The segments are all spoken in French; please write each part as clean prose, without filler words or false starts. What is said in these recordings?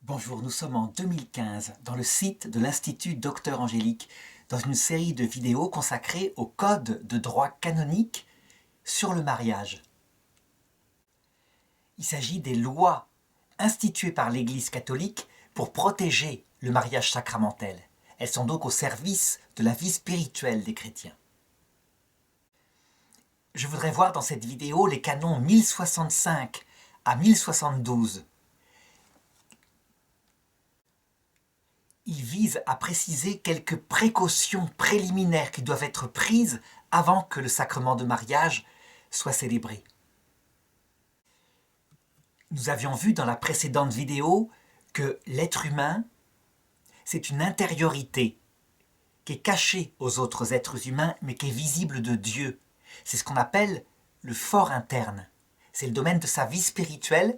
Bonjour, nous sommes en 2015 dans le site de l'Institut Docteur Angélique dans une série de vidéos consacrées au code de droit canonique sur le mariage. Il s'agit des lois instituées par l'Église catholique pour protéger le mariage sacramentel. Elles sont donc au service de la vie spirituelle des chrétiens. Je voudrais voir dans cette vidéo les canons 1065 à 1072. Il vise à préciser quelques précautions préliminaires qui doivent être prises avant que le sacrement de mariage soit célébré. Nous avions vu dans la précédente vidéo que l'être humain, c'est une intériorité qui est cachée aux autres êtres humains, mais qui est visible de Dieu. C'est ce qu'on appelle le fort interne. C'est le domaine de sa vie spirituelle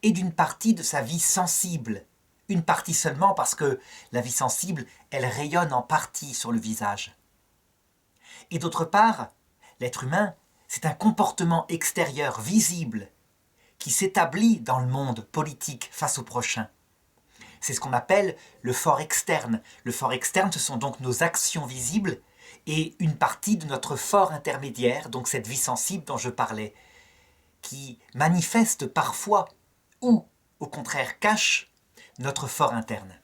et d'une partie de sa vie sensible. Une partie seulement parce que la vie sensible, elle rayonne en partie sur le visage. Et d'autre part, l'être humain, c'est un comportement extérieur visible qui s'établit dans le monde politique face au prochain. C'est ce qu'on appelle le fort externe. Le fort externe, ce sont donc nos actions visibles et une partie de notre fort intermédiaire, donc cette vie sensible dont je parlais, qui manifeste parfois ou, au contraire, cache notre fort interne.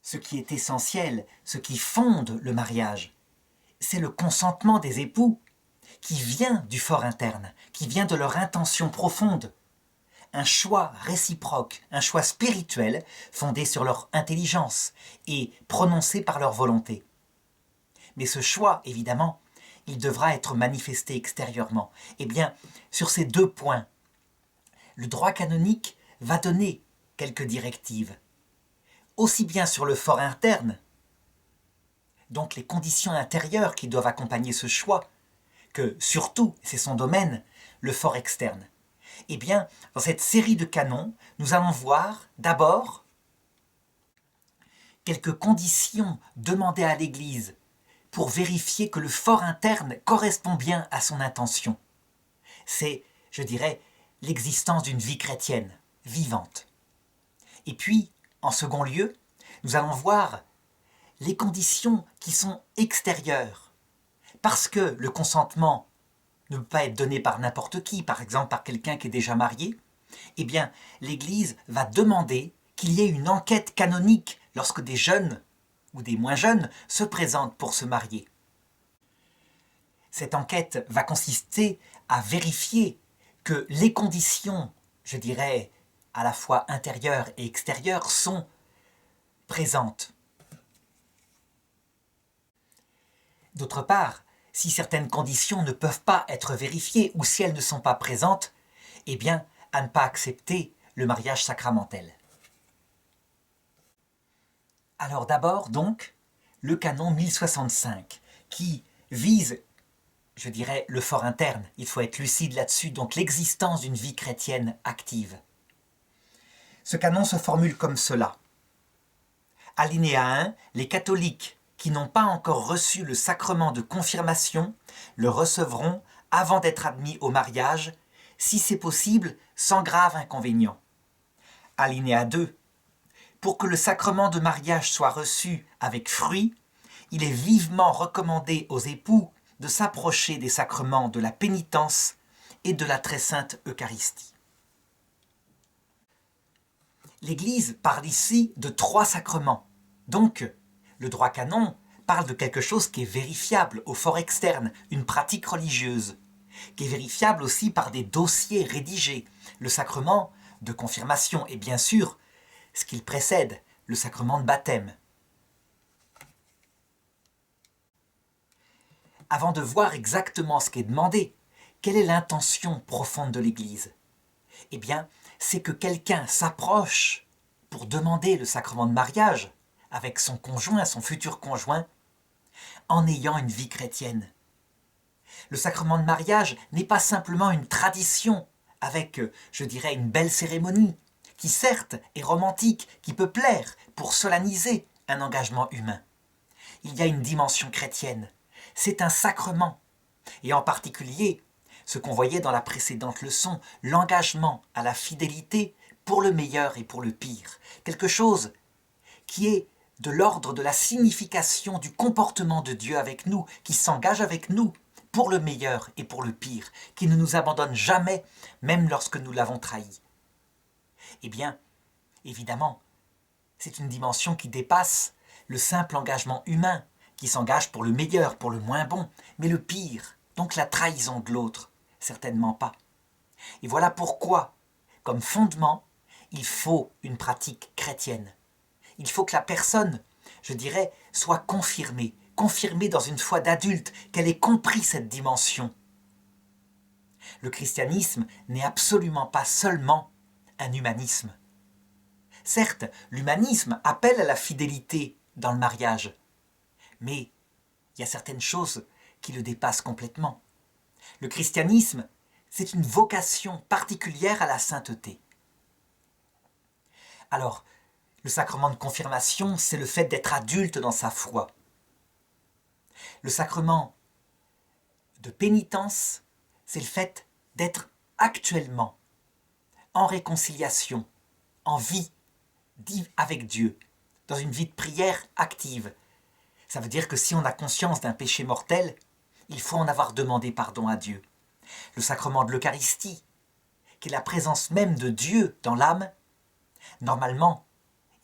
Ce qui est essentiel, ce qui fonde le mariage, c'est le consentement des époux qui vient du fort interne, qui vient de leur intention profonde. Un choix réciproque, un choix spirituel fondé sur leur intelligence et prononcé par leur volonté. Mais ce choix, évidemment, il devra être manifesté extérieurement. Eh bien, sur ces deux points, le droit canonique va donner quelques directives, aussi bien sur le fort interne, donc les conditions intérieures qui doivent accompagner ce choix, que surtout, c'est son domaine, le fort externe. Eh bien, dans cette série de canons, nous allons voir d'abord quelques conditions demandées à l'Église pour vérifier que le fort interne correspond bien à son intention. C'est, je dirais, l'existence d'une vie chrétienne vivante. Et puis, en second lieu, nous allons voir les conditions qui sont extérieures. Parce que le consentement ne peut pas être donné par n'importe qui, par exemple par quelqu'un qui est déjà marié, eh bien, l'Église va demander qu'il y ait une enquête canonique lorsque des jeunes ou des moins jeunes se présentent pour se marier. Cette enquête va consister à vérifier que les conditions, je dirais, à la fois intérieures et extérieures, sont présentes. D'autre part, si certaines conditions ne peuvent pas être vérifiées ou si elles ne sont pas présentes, eh bien, à ne pas accepter le mariage sacramentel. Alors d'abord, donc, le canon 1065, qui vise, je dirais, le fort interne. Il faut être lucide là-dessus, donc l'existence d'une vie chrétienne active. Ce canon se formule comme cela. Alinéa 1, les catholiques qui n'ont pas encore reçu le sacrement de confirmation le recevront avant d'être admis au mariage, si c'est possible, sans grave inconvénient. Alinéa 2, pour que le sacrement de mariage soit reçu avec fruit, il est vivement recommandé aux époux de s'approcher des sacrements de la pénitence et de la très sainte Eucharistie. L'Église parle ici de 3 sacrements. Donc, le droit canon parle de quelque chose qui est vérifiable au fort externe, une pratique religieuse, qui est vérifiable aussi par des dossiers rédigés, le sacrement de confirmation et bien sûr, ce qu'il précède, le sacrement de baptême. Avant de voir exactement ce qui est demandé, quelle est l'intention profonde de l'Église? Eh bien, c'est que quelqu'un s'approche pour demander le sacrement de mariage avec son conjoint, son futur conjoint, en ayant une vie chrétienne. Le sacrement de mariage n'est pas simplement une tradition avec, je dirais, une belle cérémonie, qui certes est romantique, qui peut plaire pour solenniser un engagement humain. Il y a une dimension chrétienne. C'est un sacrement. Et en particulier, ce qu'on voyait dans la précédente leçon, l'engagement à la fidélité pour le meilleur et pour le pire. Quelque chose qui est de l'ordre de la signification du comportement de Dieu avec nous, qui s'engage avec nous pour le meilleur et pour le pire, qui ne nous abandonne jamais, même lorsque nous l'avons trahi. Eh bien, évidemment, c'est une dimension qui dépasse le simple engagement humain, qui s'engage pour le meilleur, pour le moins bon, mais le pire, donc la trahison de l'autre, certainement pas. Et voilà pourquoi, comme fondement, il faut une pratique chrétienne. Il faut que la personne, je dirais, soit confirmée dans une foi d'adulte, qu'elle ait compris cette dimension. Le christianisme n'est absolument pas seulement un humanisme. Certes, l'humanisme appelle à la fidélité dans le mariage, mais il y a certaines choses qui le dépassent complètement. Le christianisme, c'est une vocation particulière à la sainteté. Alors, le sacrement de confirmation, c'est le fait d'être adulte dans sa foi. Le sacrement de pénitence, c'est le fait d'être actuellement en réconciliation, en vie avec Dieu, dans une vie de prière active. Ça veut dire que si on a conscience d'un péché mortel, il faut en avoir demandé pardon à Dieu. Le sacrement de l'Eucharistie, qui est la présence même de Dieu dans l'âme, normalement,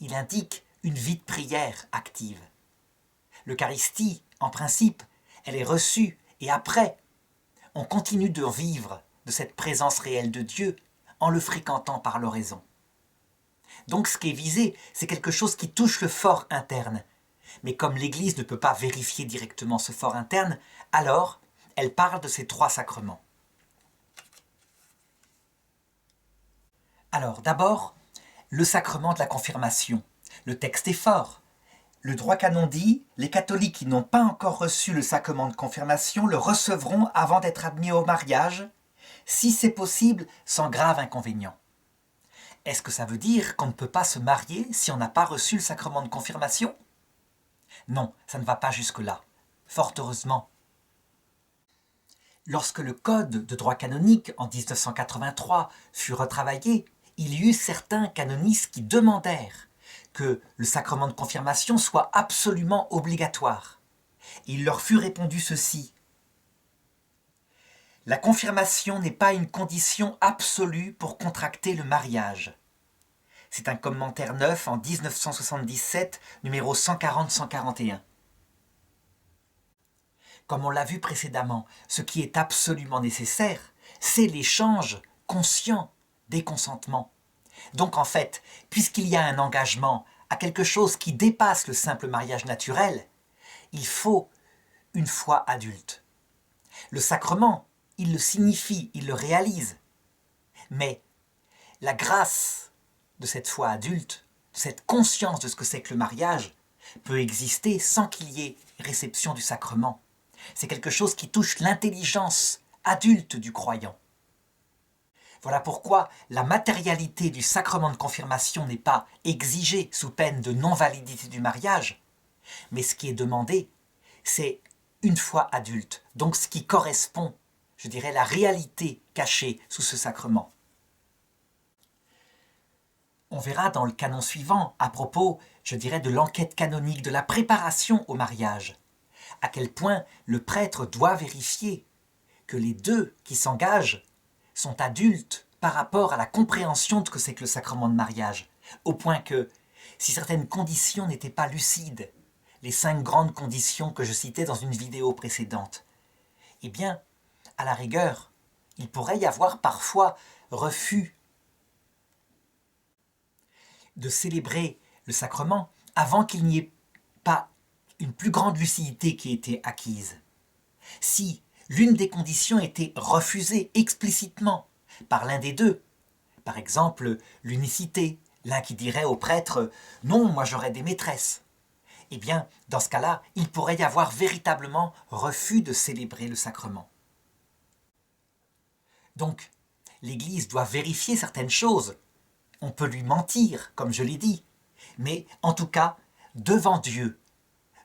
il indique une vie de prière active. L'Eucharistie, en principe, elle est reçue et après, on continue de vivre de cette présence réelle de Dieu en le fréquentant par l'oraison. Donc ce qui est visé, c'est quelque chose qui touche le fort interne. Mais comme l'Église ne peut pas vérifier directement ce fort interne, alors elle parle de ces trois sacrements. Alors d'abord, le sacrement de la confirmation. Le texte est fort. Le droit canon dit « Les catholiques qui n'ont pas encore reçu le sacrement de confirmation le recevront avant d'être admis au mariage, si c'est possible, sans grave inconvénient. » Est-ce que ça veut dire qu'on ne peut pas se marier si on n'a pas reçu le sacrement de confirmation? Non, ça ne va pas jusque-là. Fort heureusement. Lorsque le Code de droit canonique, en 1983, fut retravaillé, il y eut certains canonistes qui demandèrent que le sacrement de confirmation soit absolument obligatoire. Il leur fut répondu ceci. La confirmation n'est pas une condition absolue pour contracter le mariage. C'est un commentaire neuf en 1977, numéro 140-141. Comme on l'a vu précédemment, ce qui est absolument nécessaire, c'est l'échange conscient des consentements. Donc en fait, puisqu'il y a un engagement à quelque chose qui dépasse le simple mariage naturel, il faut une foi adulte. Le sacrement, il le signifie, il le réalise. Mais la grâce de cette foi adulte, de cette conscience de ce que c'est que le mariage, peut exister sans qu'il y ait réception du sacrement. C'est quelque chose qui touche l'intelligence adulte du croyant. Voilà pourquoi la matérialité du sacrement de confirmation n'est pas exigée sous peine de non-validité du mariage, mais ce qui est demandé, c'est une foi adulte, donc ce qui correspond, je dirais, la réalité cachée sous ce sacrement. On verra dans le canon suivant, à propos, je dirais, de l'enquête canonique, de la préparation au mariage, à quel point le prêtre doit vérifier que les deux qui s'engagent sont adultes par rapport à la compréhension de ce que c'est que le sacrement de mariage, au point que, si certaines conditions n'étaient pas lucides, les 5 grandes conditions que je citais dans une vidéo précédente, eh bien, à la rigueur, il pourrait y avoir parfois refus de célébrer le sacrement avant qu'il n'y ait pas une plus grande lucidité qui ait été acquise. Si l'une des conditions était refusée explicitement par l'un des deux, par exemple l'unicité, l'un qui dirait au prêtre « Non, moi j'aurais des maîtresses », eh bien, dans ce cas-là, il pourrait y avoir véritablement refus de célébrer le sacrement. Donc, l'Église doit vérifier certaines choses. On peut lui mentir, comme je l'ai dit, mais en tout cas, devant Dieu,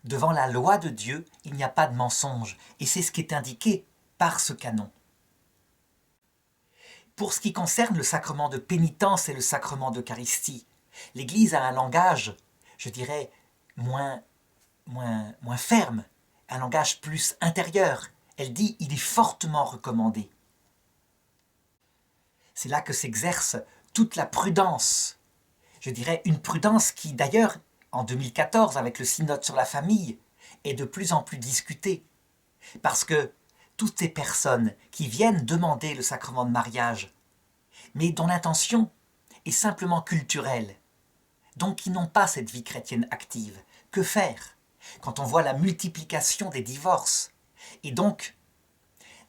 devant la loi de Dieu, il n'y a pas de mensonge, et c'est ce qui est indiqué par ce canon. Pour ce qui concerne le sacrement de pénitence et le sacrement d'Eucharistie, l'Église a un langage, je dirais, moins ferme, un langage plus intérieur. Elle dit « il est fortement recommandé ». C'est là que s'exerce toute la prudence. Je dirais une prudence qui, d'ailleurs, en 2014, avec le synode sur la famille, est de plus en plus discutée. Parce que toutes ces personnes qui viennent demander le sacrement de mariage, mais dont l'intention est simplement culturelle, donc qui n'ont pas cette vie chrétienne active, que faire quand on voit la multiplication des divorces et donc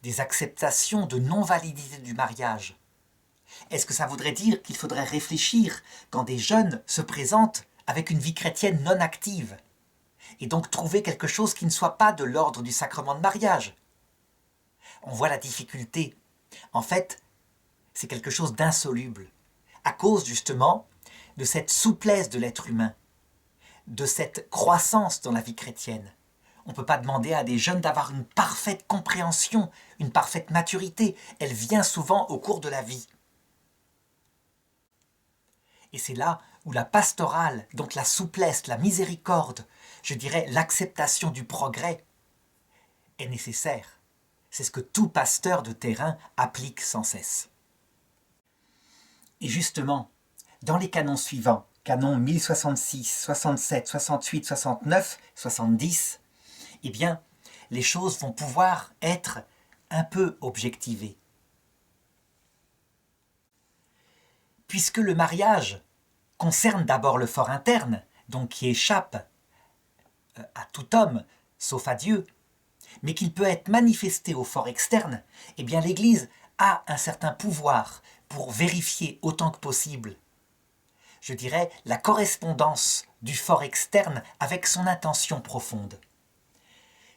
des acceptations de non-validité du mariage? Est-ce que ça voudrait dire qu'il faudrait réfléchir quand des jeunes se présentent avec une vie chrétienne non active et donc trouver quelque chose qui ne soit pas de l'ordre du sacrement de mariage? On voit la difficulté. En fait, c'est quelque chose d'insoluble, à cause justement de cette souplesse de l'être humain, de cette croissance dans la vie chrétienne. On ne peut pas demander à des jeunes d'avoir une parfaite compréhension, une parfaite maturité. Elle vient souvent au cours de la vie. Et c'est là où la pastorale, donc la souplesse, la miséricorde, je dirais l'acceptation du progrès, est nécessaire. C'est ce que tout pasteur de terrain applique sans cesse. Et justement, dans les canons suivants, canons 1066, 67, 68, 69, 70, eh bien, les choses vont pouvoir être un peu objectivées. Puisque le mariage concerne d'abord le fort interne, donc qui échappe à tout homme, sauf à Dieu, mais qu'il peut être manifesté au fort externe, eh bien l'Église a un certain pouvoir pour vérifier autant que possible, je dirais, la correspondance du fort externe avec son intention profonde.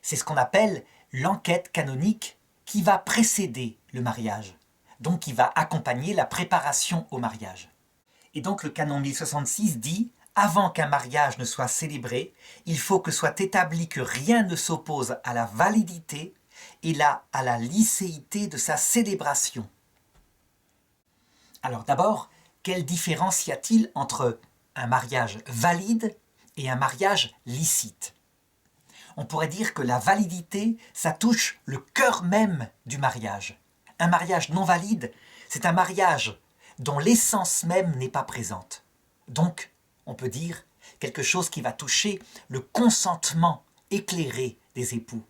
C'est ce qu'on appelle l'enquête canonique qui va précéder le mariage, donc qui va accompagner la préparation au mariage. Et donc le canon 1066 dit « Avant qu'un mariage ne soit célébré, il faut que soit établi que rien ne s'oppose à la validité et à la licéité de sa célébration. » Alors d'abord, quelle différence y a-t-il entre un mariage valide et un mariage licite? On pourrait dire que la validité, ça touche le cœur même du mariage. Un mariage non valide, c'est un mariage dont l'essence même n'est pas présente. Donc, on peut dire quelque chose qui va toucher le consentement éclairé des époux.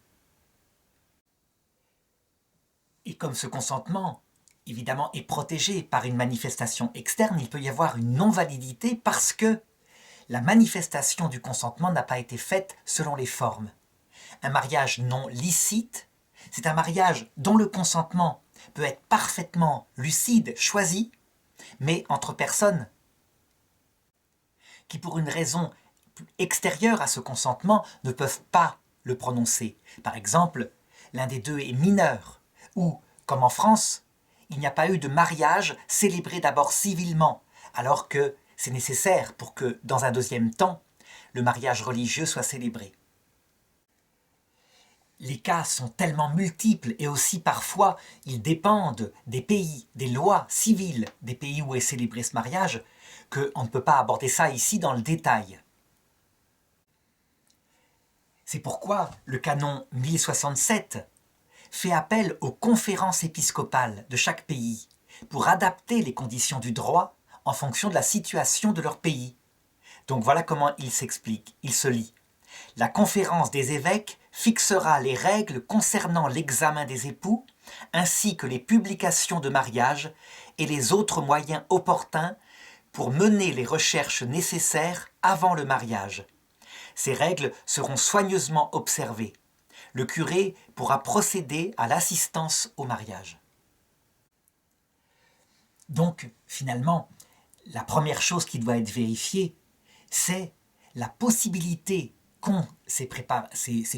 Et comme ce consentement, évidemment, est protégé par une manifestation externe, il peut y avoir une non-validité parce que la manifestation du consentement n'a pas été faite selon les formes. Un mariage non licite, c'est un mariage dont le consentement peut être parfaitement lucide, choisi, mais entre personnes qui, pour une raison extérieure à ce consentement, ne peuvent pas le prononcer. Par exemple, l'un des deux est mineur, ou, comme en France, il n'y a pas eu de mariage célébré d'abord civilement, alors que c'est nécessaire pour que, dans un deuxième temps, le mariage religieux soit célébré. Les cas sont tellement multiples et aussi parfois ils dépendent des pays, des lois civiles des pays où est célébré ce mariage, qu'on ne peut pas aborder ça ici dans le détail. C'est pourquoi le canon 1067 fait appel aux conférences épiscopales de chaque pays pour adapter les conditions du droit en fonction de la situation de leur pays. Donc voilà comment il s'explique, il se lit. La conférence des évêques fixera les règles concernant l'examen des époux, ainsi que les publications de mariage et les autres moyens opportuns pour mener les recherches nécessaires avant le mariage. Ces règles seront soigneusement observées. Le curé pourra procéder à l'assistance au mariage. Donc, finalement, la première chose qui doit être vérifiée, c'est la possibilité qu'ont ces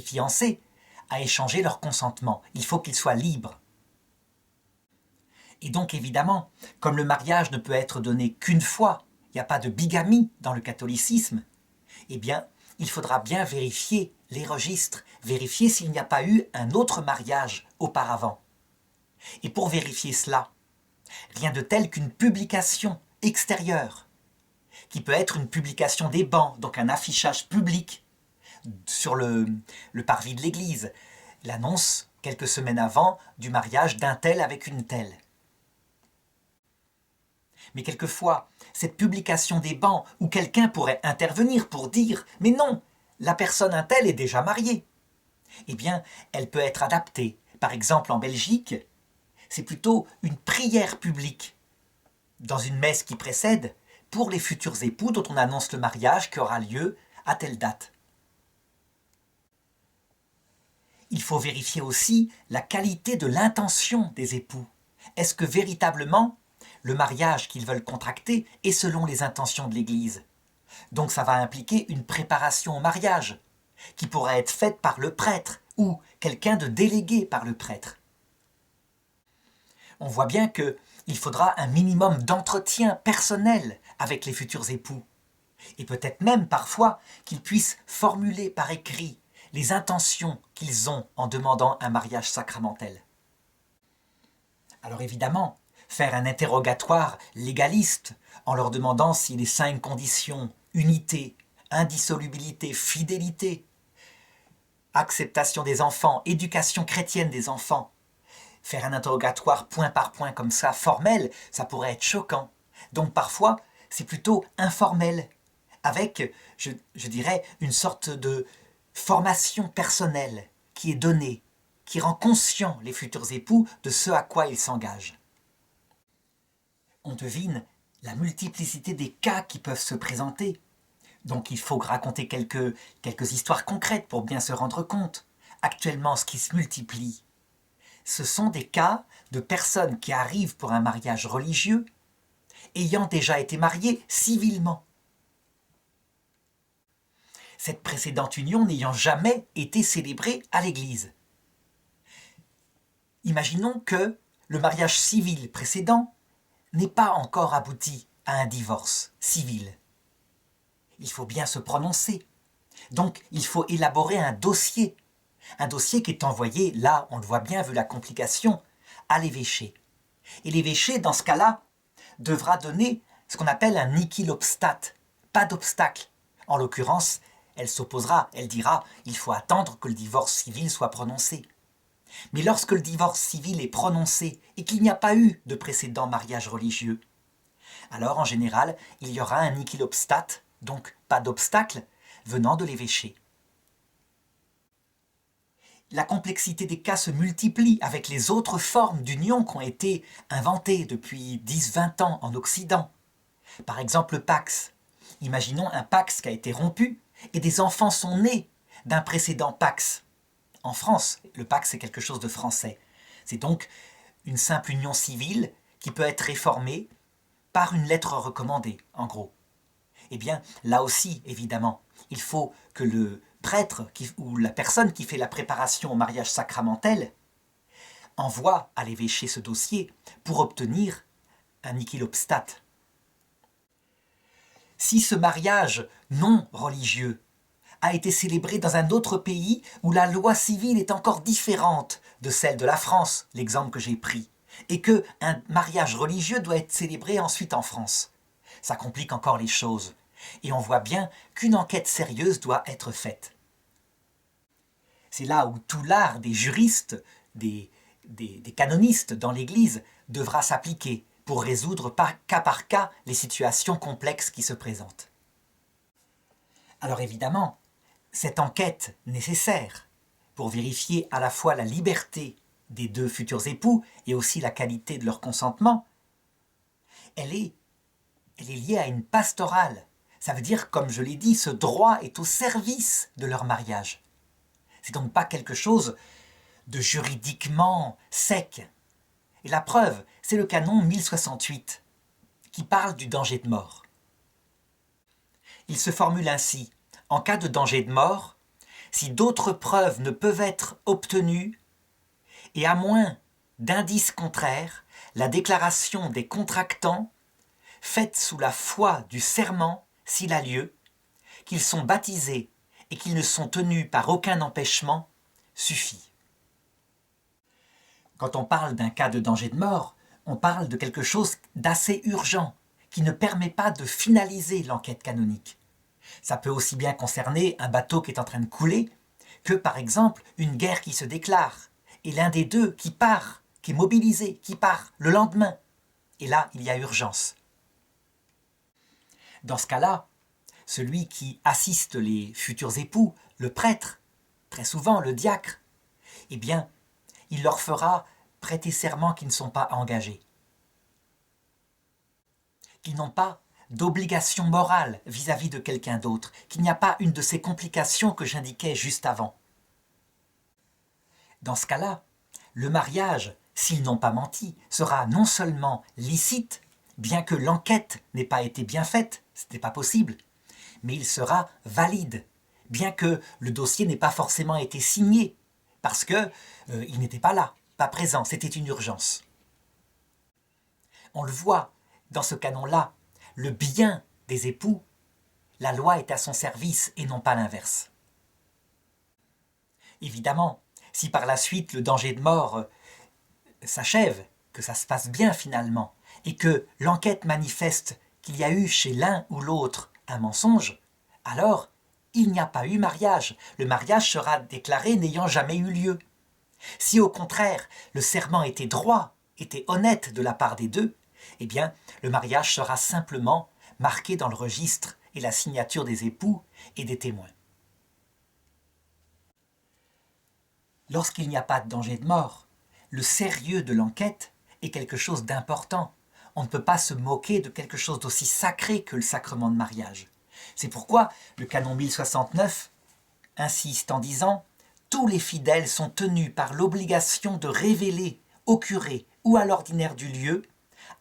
fiancés à échanger leur consentement. Il faut qu'ils soient libres. Et donc, évidemment, comme le mariage ne peut être donné qu'une fois, il n'y a pas de bigamie dans le catholicisme, eh bien, il faudra bien vérifier les registres, vérifier s'il n'y a pas eu un autre mariage auparavant. Et pour vérifier cela, Rien de tel qu'une publication extérieure, qui peut être une publication des bancs, donc un affichage public sur le parvis de l'église, l'annonce quelques semaines avant du mariage d'un tel avec une telle. Mais quelquefois, cette publication des bancs où quelqu'un pourrait intervenir pour dire « Mais non, la personne un tel est déjà mariée », eh bien, elle peut être adaptée. Par exemple, en Belgique, c'est plutôt une prière publique dans une messe qui précède pour les futurs époux dont on annonce le mariage qui aura lieu à telle date. Il faut vérifier aussi la qualité de l'intention des époux. Est-ce que véritablement le mariage qu'ils veulent contracter est selon les intentions de l'Église? Donc ça va impliquer une préparation au mariage qui pourra être faite par le prêtre ou quelqu'un de délégué par le prêtre. On voit bien qu'il faudra un minimum d'entretien personnel avec les futurs époux. Et peut-être même parfois qu'ils puissent formuler par écrit les intentions qu'ils ont en demandant un mariage sacramentel. Alors évidemment, faire un interrogatoire légaliste en leur demandant si les 5 conditions, unité, indissolubilité, fidélité, acceptation des enfants, éducation chrétienne des enfants, faire un interrogatoire point par point comme ça, formel, ça pourrait être choquant. Donc parfois, c'est plutôt informel, avec, je dirais, une sorte de formation personnelle qui est donnée, qui rend conscient les futurs époux de ce à quoi ils s'engagent. On devine la multiplicité des cas qui peuvent se présenter. Donc il faut raconter quelques histoires concrètes pour bien se rendre compte. Actuellement, ce qui se multiplie, ce sont des cas de personnes qui arrivent pour un mariage religieux, ayant déjà été mariées civilement. Cette précédente union n'ayant jamais été célébrée à l'église. Imaginons que le mariage civil précédent n'est pas encore abouti à un divorce civil. Il faut bien se prononcer. Donc, il faut élaborer un dossier qui est envoyé, là, on le voit bien, vu la complication, à l'évêché. Et l'évêché, dans ce cas-là, devra donner ce qu'on appelle un nihil obstat, pas d'obstacle. En l'occurrence, elle s'opposera, elle dira « il faut attendre que le divorce civil soit prononcé ». Mais lorsque le divorce civil est prononcé et qu'il n'y a pas eu de précédent mariage religieux, alors en général, il y aura un nihil obstat, donc pas d'obstacle, venant de l'évêché. La complexité des cas se multiplie avec les autres formes d'union qui ont été inventées depuis 10-20 ans en Occident. Par exemple le Pax. Imaginons un Pax qui a été rompu et des enfants sont nés d'un précédent Pax. En France, le Pax est quelque chose de français. C'est donc une simple union civile qui peut être réformée par une lettre recommandée, en gros. Eh bien, là aussi, évidemment, il faut que le prêtre ou la personne qui fait la préparation au mariage sacramentel envoie à l'évêché ce dossier pour obtenir un nihil obstat. Si ce mariage non religieux a été célébré dans un autre pays où la loi civile est encore différente de celle de la France, l'exemple que j'ai pris, et qu'un mariage religieux doit être célébré ensuite en France, ça complique encore les choses. Et on voit bien qu'une enquête sérieuse doit être faite. C'est là où tout l'art des juristes, des canonistes dans l'Église devra s'appliquer pour résoudre par cas les situations complexes qui se présentent. Alors évidemment, cette enquête nécessaire pour vérifier à la fois la liberté des 2 futurs époux et aussi la qualité de leur consentement, elle est liée à une pastorale. Ça veut dire, comme je l'ai dit, ce droit est au service de leur mariage. C'est donc pas quelque chose de juridiquement sec. Et la preuve, c'est le canon 1068, qui parle du danger de mort. Il se formule ainsi: en cas de danger de mort, si d'autres preuves ne peuvent être obtenues, et à moins d'indices contraires, la déclaration des contractants, faite sous la foi du serment, s'il a lieu, qu'ils sont baptisés et qu'ils ne sont tenus par aucun empêchement, suffit. Quand on parle d'un cas de danger de mort, on parle de quelque chose d'assez urgent, qui ne permet pas de finaliser l'enquête canonique. Ça peut aussi bien concerner un bateau qui est en train de couler, que par exemple une guerre qui se déclare, et l'un des deux qui part, qui est mobilisé, qui part le lendemain. Et là, il y a urgence. Dans ce cas-là, celui qui assiste les futurs époux, le prêtre, très souvent le diacre, eh bien, il leur fera prêter serment qu'ils ne sont pas engagés, qu'ils n'ont pas d'obligation morale vis-à-vis de quelqu'un d'autre, qu'il n'y a pas une de ces complications que j'indiquais juste avant. Dans ce cas-là, le mariage, s'ils n'ont pas menti, sera non seulement licite, bien que l'enquête n'ait pas été bien faite, ce n'était pas possible, mais il sera valide, bien que le dossier n'ait pas forcément été signé, parce qu'il n'était pas là, pas présent, c'était une urgence. On le voit dans ce canon-là, le bien des époux, la loi est à son service et non pas l'inverse. Évidemment, si par la suite le danger de mort s'achève, que ça se passe bien finalement, et que l'enquête manifeste qu'il y a eu chez l'un ou l'autre un mensonge, alors il n'y a pas eu mariage. Le mariage sera déclaré n'ayant jamais eu lieu. Si au contraire le serment était droit, était honnête de la part des deux, eh bien le mariage sera simplement marqué dans le registre et la signature des époux et des témoins. Lorsqu'il n'y a pas de danger de mort, le sérieux de l'enquête est quelque chose d'important. On ne peut pas se moquer de quelque chose d'aussi sacré que le sacrement de mariage. C'est pourquoi le canon 1069 insiste en disant « Tous les fidèles sont tenus par l'obligation de révéler au curé ou à l'ordinaire du lieu,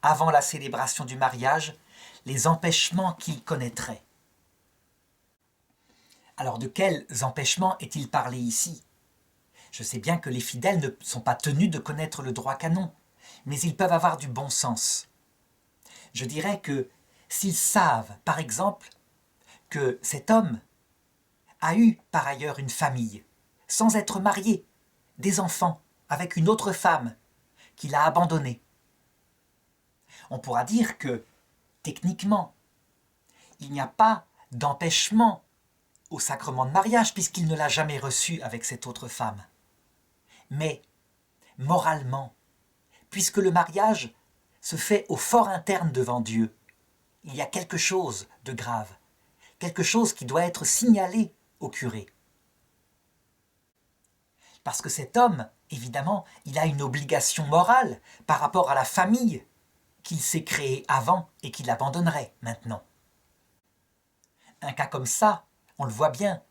avant la célébration du mariage, les empêchements qu'ils connaîtraient. » Alors de quels empêchements est-il parlé ici ? Je sais bien que les fidèles ne sont pas tenus de connaître le droit canon, mais ils peuvent avoir du bon sens. Je dirais que s'ils savent, par exemple, que cet homme a eu par ailleurs une famille, sans être marié, des enfants, avec une autre femme, qu'il a abandonnée, on pourra dire que, techniquement, il n'y a pas d'empêchement au sacrement de mariage puisqu'il ne l'a jamais reçu avec cette autre femme. Mais, moralement, puisque le mariage se fait au fort interne devant Dieu, il y a quelque chose de grave, quelque chose qui doit être signalé au curé. Parce que cet homme, évidemment, il a une obligation morale par rapport à la famille qu'il s'est créée avant et qu'il abandonnerait maintenant. Un cas comme ça, on le voit bien,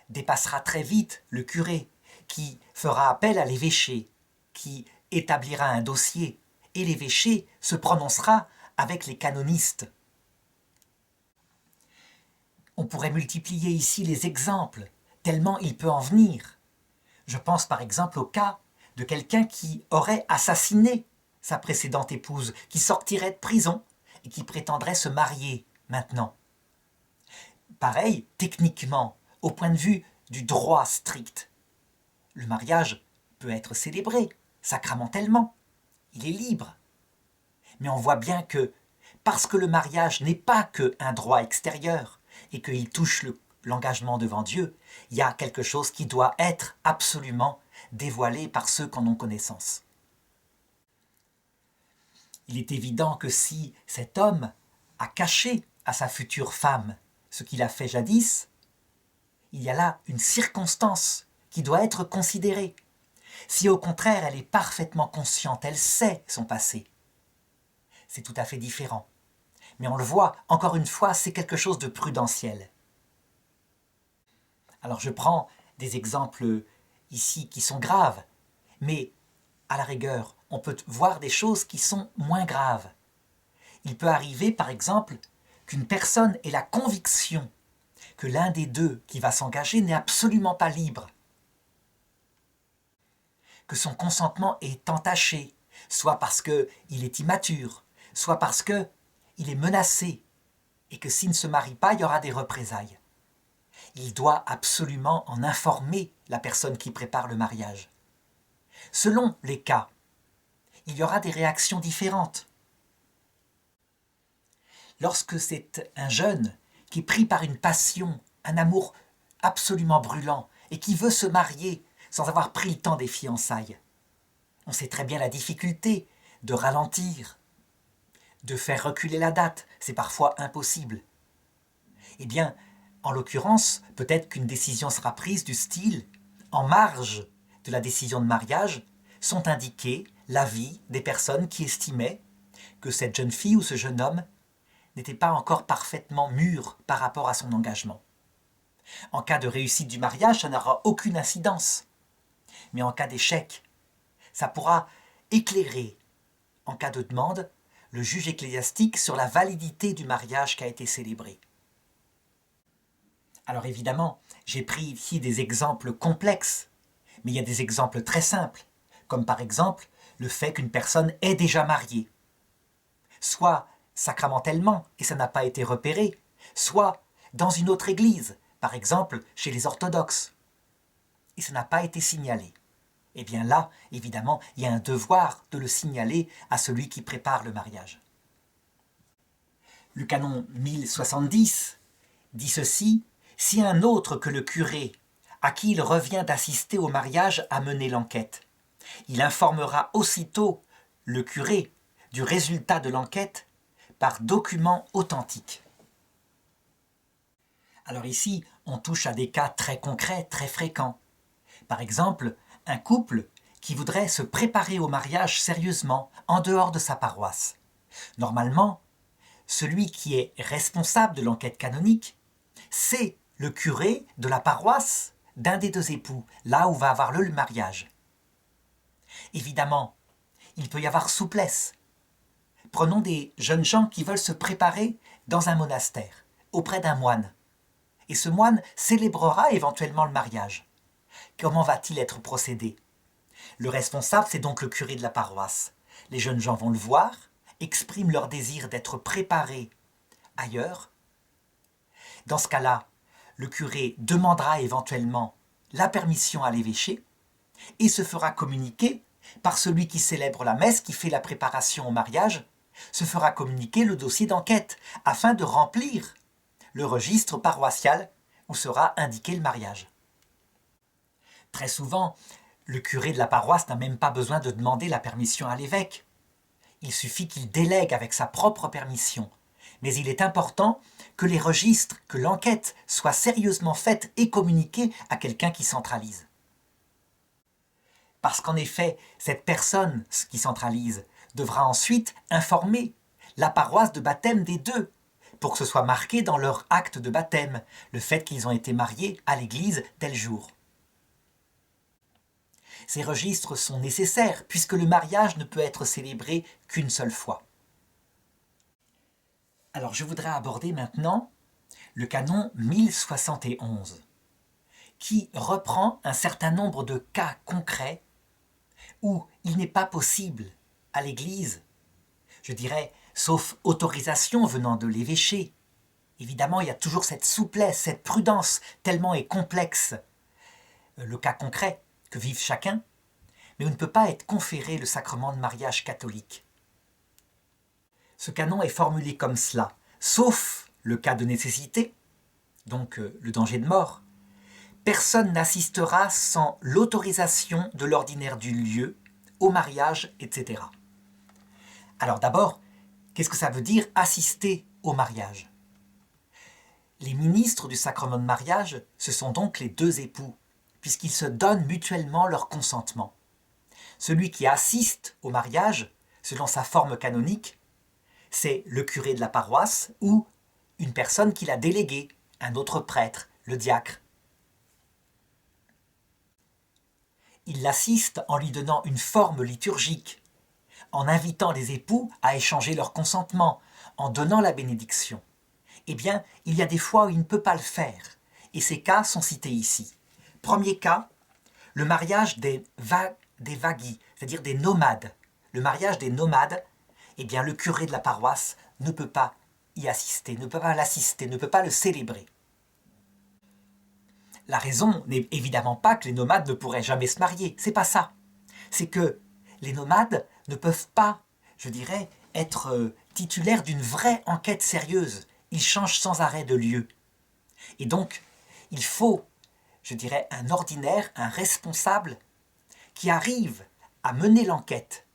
dépassera très vite le curé, qui fera appel à l'évêché, qui établira un dossier, et l'évêché se prononcera avec les canonistes. On pourrait multiplier ici les exemples, tellement il peut en venir. Je pense par exemple au cas de quelqu'un qui aurait assassiné sa précédente épouse, qui sortirait de prison et qui prétendrait se marier maintenant. Pareil, techniquement, au point de vue du droit strict, le mariage peut être célébré sacramentellement, il est libre. Mais on voit bien que, parce que le mariage n'est pas qu'un droit extérieur et qu'il touche l'engagement devant Dieu, il y a quelque chose qui doit être absolument dévoilé par ceux qui en ont connaissance. Il est évident que si cet homme a caché à sa future femme ce qu'il a fait jadis, il y a là une circonstance qui doit être considérée. Si au contraire elle est parfaitement consciente, elle sait son passé, c'est tout à fait différent. Mais on le voit, encore une fois, c'est quelque chose de prudentiel. Alors je prends des exemples ici qui sont graves, mais à la rigueur, on peut voir des choses qui sont moins graves. Il peut arriver, par exemple, qu'une personne ait la conviction que l'un des deux qui va s'engager n'est absolument pas libre, que son consentement est entaché, soit parce qu'il est immature, soit parce qu'il est menacé, et que s'il ne se marie pas, il y aura des représailles. Il doit absolument en informer la personne qui prépare le mariage. Selon les cas, il y aura des réactions différentes. Lorsque c'est un jeune qui est pris par une passion, un amour absolument brûlant et qui veut se marier sans avoir pris le temps des fiançailles, on sait très bien la difficulté de ralentir, de faire reculer la date, c'est parfois impossible. Eh bien, en l'occurrence, peut-être qu'une décision sera prise du style, en marge de la décision de mariage, sont indiqués l'avis des personnes qui estimaient que cette jeune fille ou ce jeune homme n'était pas encore parfaitement mûr par rapport à son engagement. En cas de réussite du mariage, ça n'aura aucune incidence. Mais en cas d'échec, ça pourra éclairer, en cas de demande, le juge ecclésiastique sur la validité du mariage qui a été célébré. Alors évidemment, j'ai pris ici des exemples complexes, mais il y a des exemples très simples, comme par exemple le fait qu'une personne est déjà mariée, soit sacramentellement, et ça n'a pas été repéré, soit dans une autre église, par exemple chez les orthodoxes, et ça n'a pas été signalé. Eh bien là, évidemment, il y a un devoir de le signaler à celui qui prépare le mariage. Le canon 1070 dit ceci: « Si un autre que le curé, à qui il revient d'assister au mariage, a mené l'enquête, il informera aussitôt le curé du résultat de l'enquête par document authentique. » Alors ici, on touche à des cas très concrets, très fréquents. Par exemple, un couple qui voudrait se préparer au mariage sérieusement, en dehors de sa paroisse. Normalement, celui qui est responsable de l'enquête canonique, c'est le curé de la paroisse d'un des deux époux, là où va avoir lieu le mariage. Évidemment, il peut y avoir souplesse. Prenons des jeunes gens qui veulent se préparer dans un monastère, auprès d'un moine. Et ce moine célébrera éventuellement le mariage. Comment va-t-il être procédé? Le responsable, c'est donc le curé de la paroisse. Les jeunes gens vont le voir, expriment leur désir d'être préparés ailleurs. Dans ce cas-là, le curé demandera éventuellement la permission à l'évêché et se fera communiquer par celui qui célèbre la messe, qui fait la préparation au mariage, se fera communiquer le dossier d'enquête afin de remplir le registre paroissial où sera indiqué le mariage. Très souvent, le curé de la paroisse n'a même pas besoin de demander la permission à l'évêque. Il suffit qu'il délègue avec sa propre permission. Mais il est important que les registres, que l'enquête soit sérieusement faite et communiquée à quelqu'un qui centralise. Parce qu'en effet, cette personne qui centralise devra ensuite informer la paroisse de baptême des deux, pour que ce soit marqué dans leur acte de baptême, le fait qu'ils ont été mariés à l'église tel jour. Ces registres sont nécessaires puisque le mariage ne peut être célébré qu'une seule fois. Alors je voudrais aborder maintenant le canon 1071, qui reprend un certain nombre de cas concrets où il n'est pas possible à l'Église, je dirais, sauf autorisation venant de l'évêché. Évidemment, il y a toujours cette souplesse, cette prudence, tellement est complexe le cas concret que vive chacun, mais où ne peut pas être conféré le sacrement de mariage catholique. Ce canon est formulé comme cela, sauf le cas de nécessité, donc le danger de mort. Personne n'assistera sans l'autorisation de l'ordinaire du lieu, au mariage, etc. Alors d'abord, qu'est-ce que ça veut dire assister au mariage? Les ministres du sacrement de mariage, ce sont donc les deux époux, puisqu'ils se donnent mutuellement leur consentement. Celui qui assiste au mariage, selon sa forme canonique, c'est le curé de la paroisse ou une personne qui l'a délégué, un autre prêtre, le diacre. Il l'assiste en lui donnant une forme liturgique, en invitant les époux à échanger leur consentement, en donnant la bénédiction. Eh bien, il y a des fois où il ne peut pas le faire, et ces cas sont cités ici. Premier cas, le mariage des vagis, c'est-à-dire des nomades. Le mariage des nomades, eh bien, le curé de la paroisse ne peut pas y assister, ne peut pas l'assister, ne peut pas le célébrer. La raison n'est évidemment pas que les nomades ne pourraient jamais se marier, c'est pas ça. C'est que les nomades ne peuvent pas, je dirais, être titulaires d'une vraie enquête sérieuse. Ils changent sans arrêt de lieu. Et donc, il faut, je dirais, un ordinaire, un responsable qui arrive à mener l'enquête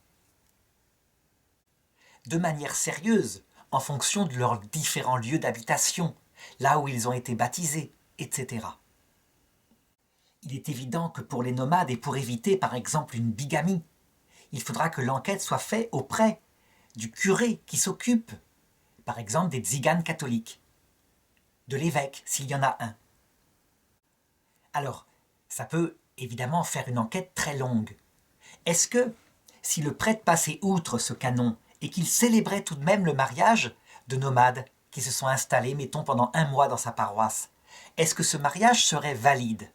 de manière sérieuse en fonction de leurs différents lieux d'habitation, là où ils ont été baptisés, etc. Il est évident que pour les nomades et pour éviter par exemple une bigamie, il faudra que l'enquête soit faite auprès du curé qui s'occupe, par exemple, des tziganes catholiques, de l'évêque s'il y en a un. Alors, ça peut évidemment faire une enquête très longue. Est-ce que, si le prêtre passait outre ce canon et qu'il célébrait tout de même le mariage de nomades qui se sont installés, mettons, pendant 1 mois dans sa paroisse, est-ce que ce mariage serait valide?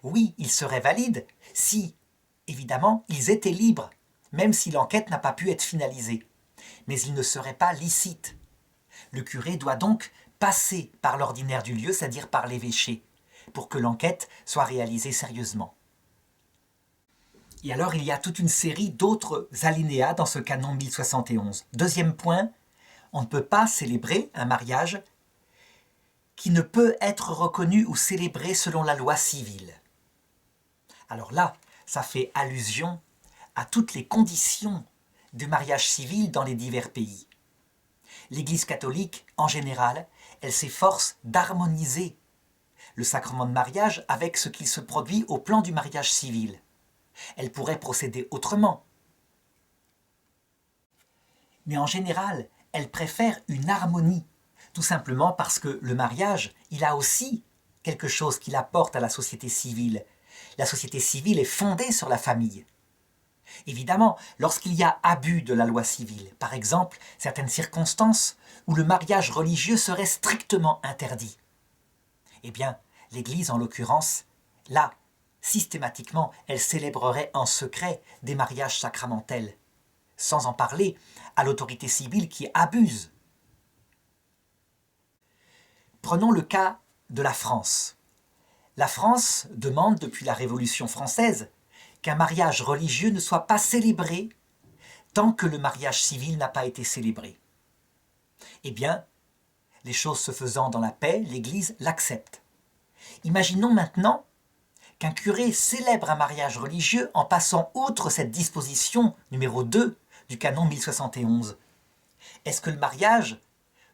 Oui, il serait valide si, évidemment, ils étaient libres, même si l'enquête n'a pas pu être finalisée. Mais il ne serait pas licite. Le curé doit donc passer par l'ordinaire du lieu, c'est-à-dire par l'évêché, pour que l'enquête soit réalisée sérieusement. Et alors, il y a toute une série d'autres alinéas dans ce canon 1071. Deuxième point, on ne peut pas célébrer un mariage qui ne peut être reconnu ou célébré selon la loi civile. Alors là, ça fait allusion à toutes les conditions du mariage civil dans les divers pays. L'Église catholique, en général, elle s'efforce d'harmoniser le sacrement de mariage avec ce qu'il se produit au plan du mariage civil. Elle pourrait procéder autrement. Mais en général, elle préfère une harmonie, tout simplement parce que le mariage, il a aussi quelque chose qu'il apporte à la société civile. La société civile est fondée sur la famille. Évidemment, lorsqu'il y a abus de la loi civile, par exemple, certaines circonstances où le mariage religieux serait strictement interdit, eh bien, l'Église, en l'occurrence, là, systématiquement, elle célébrerait en secret des mariages sacramentels, sans en parler à l'autorité civile qui abuse. Prenons le cas de la France. La France demande depuis la Révolution française qu'un mariage religieux ne soit pas célébré tant que le mariage civil n'a pas été célébré. Eh bien, les choses se faisant dans la paix, l'Église l'accepte. Imaginons maintenant qu'un curé célèbre un mariage religieux en passant outre cette disposition numéro 2 du canon 1071. Est-ce que le mariage